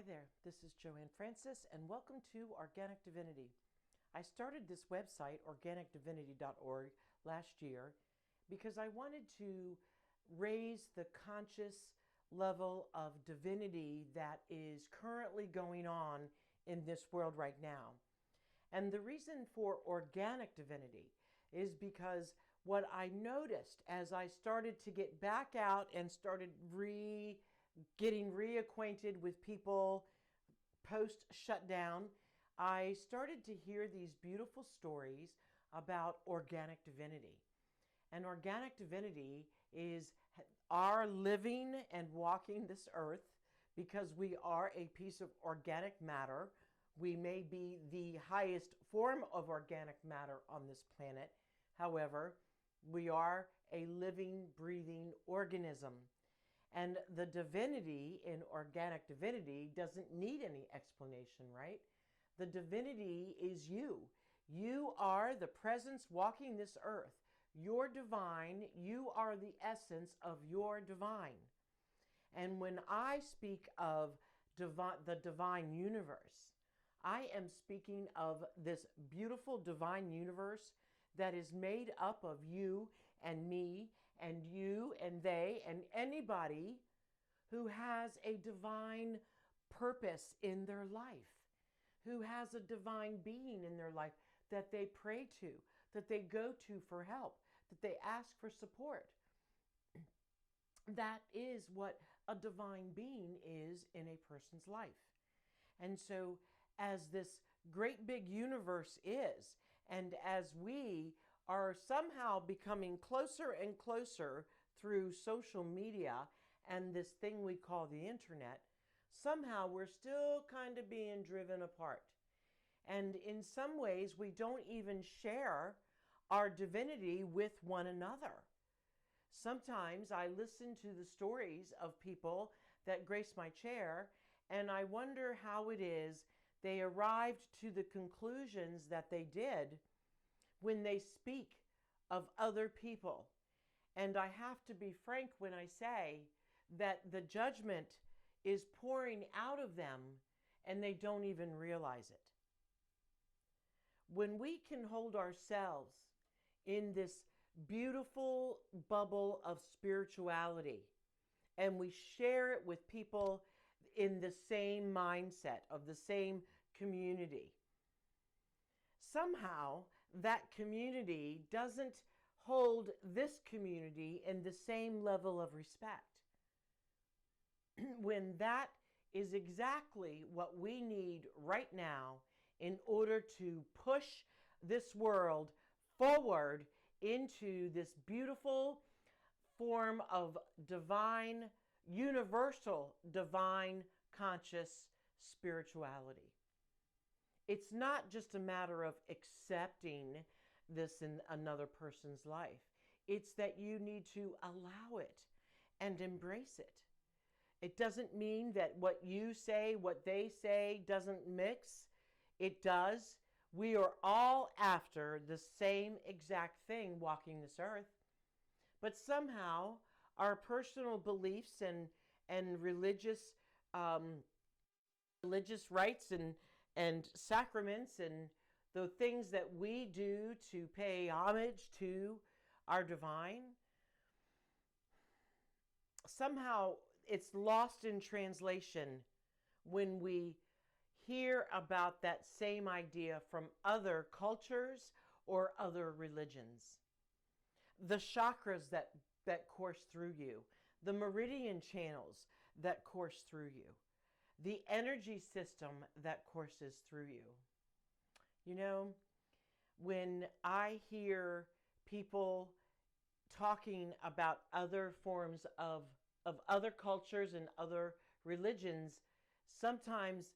Hi there, this is Joanne Francis, and welcome to Organic Divinity. I started this website, organicdivinity.org, last year because I wanted to raise the conscious level of divinity that is currently going on in this world right now. And the reason for Organic Divinity is because what I noticed as I started to get back out and started getting reacquainted with people post shutdown, I started to hear these beautiful stories about organic divinity. And organic divinity is our living and walking this earth because we are a piece of organic matter. We may be the highest form of organic matter on this planet. However, we are a living, breathing organism. And the divinity in organic divinity doesn't need any explanation, right? The divinity is you. You are the presence walking this earth. You're divine. You are the essence of your divine. And when I speak of the divine universe, I am speaking of this beautiful divine universe that is made up of you and me and you and they and anybody who has a divine purpose in their life, who has a divine being in their life that they pray to, that they go to for help, that they ask for support. That is what a divine being is in a person's life. And so, as this great big universe is, and as we are somehow becoming closer and closer through social media and this thing we call the internet, somehow we're still kind of being driven apart. And in some ways, we don't even share our divinity with one another. Sometimes I listen to the stories of people that grace my chair, and I wonder how it is they arrived to the conclusions that they did when they speak of other people. And I have to be frank when I say that the judgment is pouring out of them and they don't even realize it. When we can hold ourselves in this beautiful bubble of spirituality and we share it with people in the same mindset of the same community, somehow that community doesn't hold this community in the same level of respect. When that is exactly what we need right now in order to push this world forward into this beautiful form of divine, universal divine conscious spirituality. It's not just a matter of accepting this in another person's life. It's that you need to allow it and embrace it. It doesn't mean that what you say, what they say doesn't mix. It does. We are all after the same exact thing walking this earth. But somehow our personal beliefs and religious rites and sacraments and the things that we do to pay homage to our divine, somehow it's lost in translation when we hear about that same idea from other cultures or other religions. The chakras that course through you, the meridian channels that course through you, the energy system that courses through you. You know, when I hear people talking about other forms of other cultures and other religions, sometimes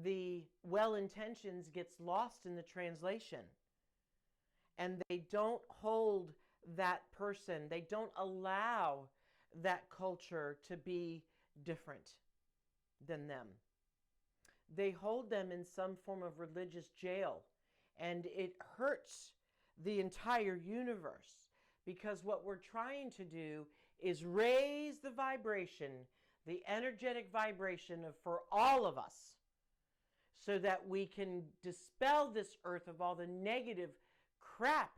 the well-intentions gets lost in the translation. And they don't hold that person, they don't allow that culture to be different than them. They hold them in some form of religious jail, and it hurts the entire universe because what we're trying to do is raise the vibration the energetic vibration for all of us, so that we can dispel this earth of all the negative crap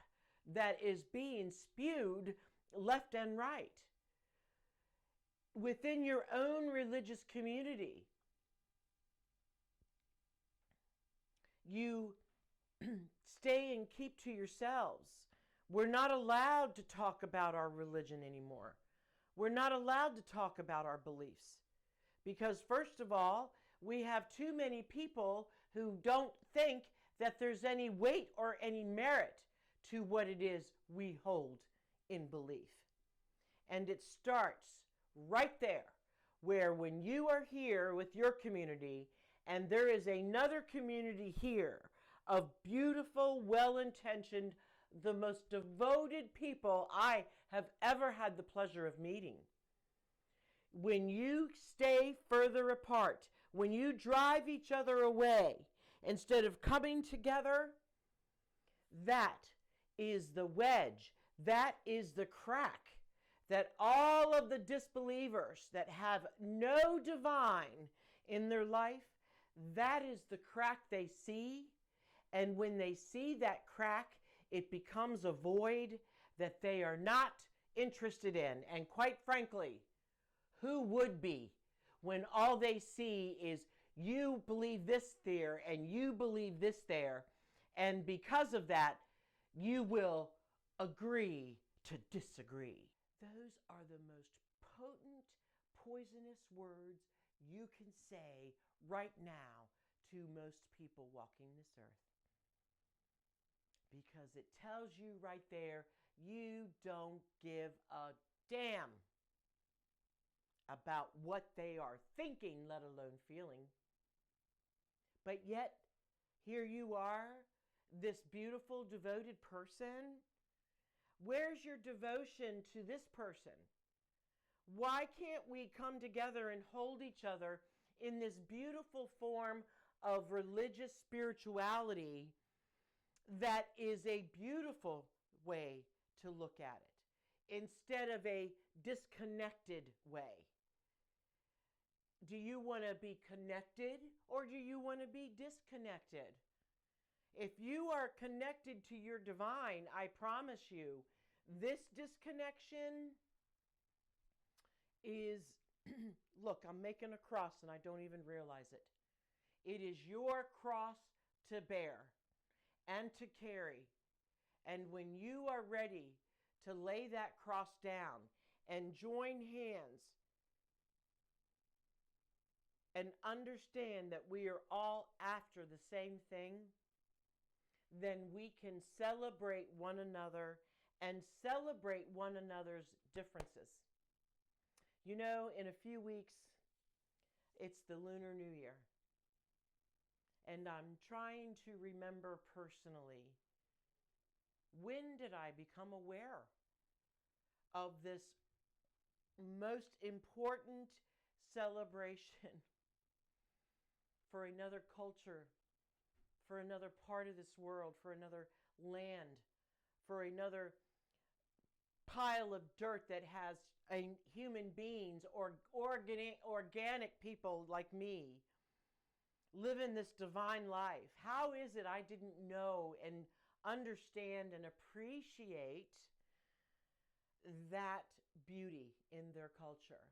that is being spewed left and right within your own religious community. You stay and keep to yourselves. We're not allowed to talk about our religion anymore. We're not allowed to talk about our beliefs. Because first of all, we have too many people who don't think that there's any weight or any merit to what it is we hold in belief. And it starts right there, where when you are here with your community and there is another community here of beautiful, well-intentioned, the most devoted people I have ever had the pleasure of meeting. When you stay further apart, when you drive each other away instead of coming together, that is the wedge, that is the crack that all of the disbelievers that have no divine in their life, that is the crack they see. And when they see that crack, it becomes a void that they are not interested in. And quite frankly, who would be when all they see is you believe this there and you believe this there, and because of that, you will agree to disagree. Those are the most potent, poisonous words you can say right now to most people walking this earth. Because it tells you right there, you don't give a damn about what they are thinking, let alone feeling. But yet, here you are, this beautiful, devoted person. Where's your devotion to this person? Why can't we come together and hold each other in this beautiful form of religious spirituality that is a beautiful way to look at it, instead of a disconnected way? Do you want to be connected or do you want to be disconnected? If you are connected to your divine, I promise you, this disconnection is, look, I'm making a cross and I don't even realize it. It is your cross to bear and to carry. And when you are ready to lay that cross down and join hands and understand that we are all after the same thing, then we can celebrate one another and celebrate one another's differences. You know, in a few weeks, it's the Lunar New Year. And I'm trying to remember personally, when did I become aware of this most important celebration for another culture, for another part of this world, for another land, for another pile of dirt that has human beings or organic people like me living this divine life. How is it I didn't know and understand and appreciate that beauty in their culture?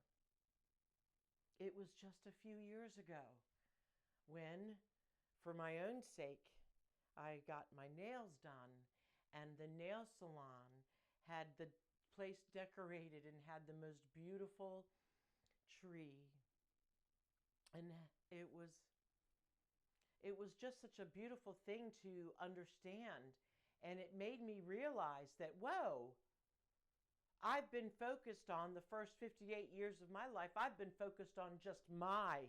It was just a few years ago when, for my own sake, I got my nails done, and the nail salon had the place decorated and had the most beautiful tree. And it was just such a beautiful thing to understand. And it made me realize that, whoa, I've been focused on the first 58 years of my life, I've been focused on just my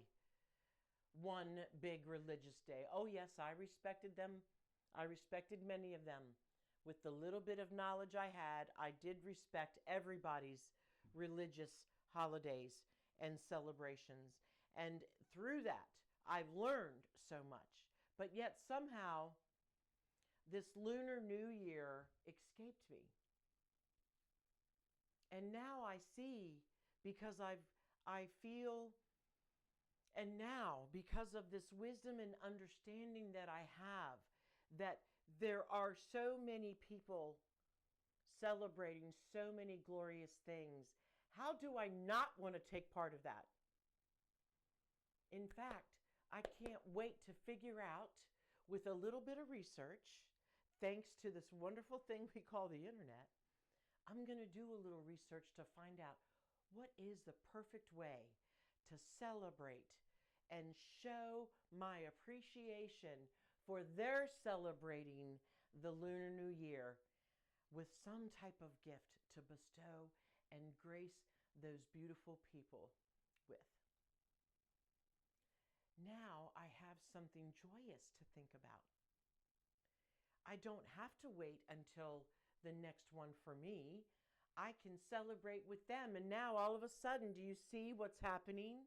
one big religious day. Oh yes, I respected them. I respected many of them. With the little bit of knowledge I had, I did respect everybody's religious holidays and celebrations. And through that, I've learned so much. But yet somehow, this Lunar New Year escaped me. And now I see, because I feel, and now because of this wisdom and understanding that I have, that there are so many people celebrating so many glorious things, how do I not want to take part of that? In fact, I can't wait to figure out, with a little bit of research, thanks to this wonderful thing we call the internet, I'm going to do a little research to find out what is the perfect way to celebrate and show my appreciation for their celebrating the Lunar New Year with some type of gift to bestow and grace those beautiful people with. Now I have something joyous to think about. I don't have to wait until the next one for me. I can celebrate with them. And now all of a sudden, do you see what's happening?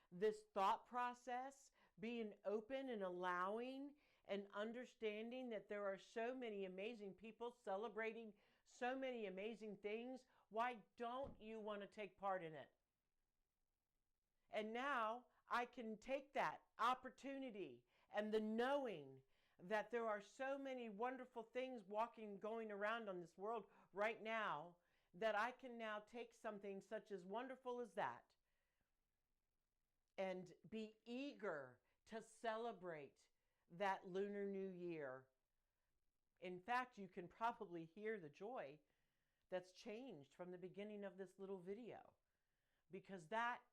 This thought process, being open and allowing and understanding that there are so many amazing people celebrating so many amazing things. Why don't you want to take part in it? And now I can take that opportunity and the knowing that there are so many wonderful things going around on this world right now, that I can now take something such as wonderful as that and be eager to celebrate that Lunar New Year. In fact, you can probably hear the joy that's changed from the beginning of this little video, because that,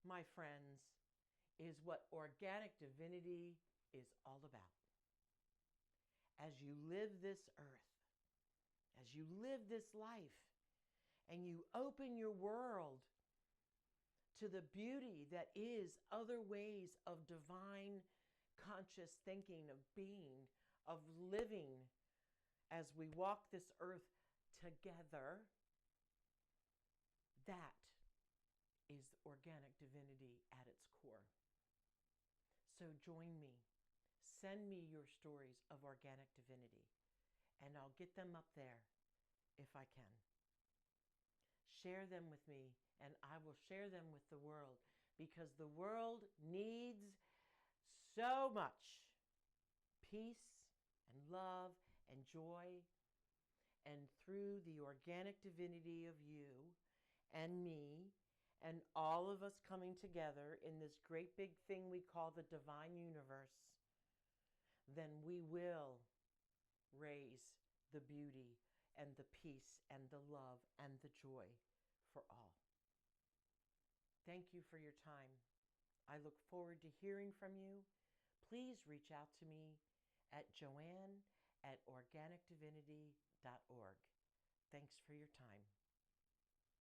my friends, is what Organic Divinity is all about. As you live this earth, as you live this life, and you open your world to the beauty that is other ways of divine conscious thinking, of being, of living, as we walk this earth together, that is Organic Divinity at its core. So join me. Send me your stories of Organic Divinity, and I'll get them up there if I can. Share them with me, and I will share them with the world, because the world needs so much peace and love and joy. And through the Organic Divinity of you and me and all of us coming together in this great big thing we call the divine universe, then we will raise the beauty and the peace and the love and the joy for all. Thank you for your time. I look forward to hearing from you. Please reach out to me at joanne@organicdivinity.org. Thanks for your time.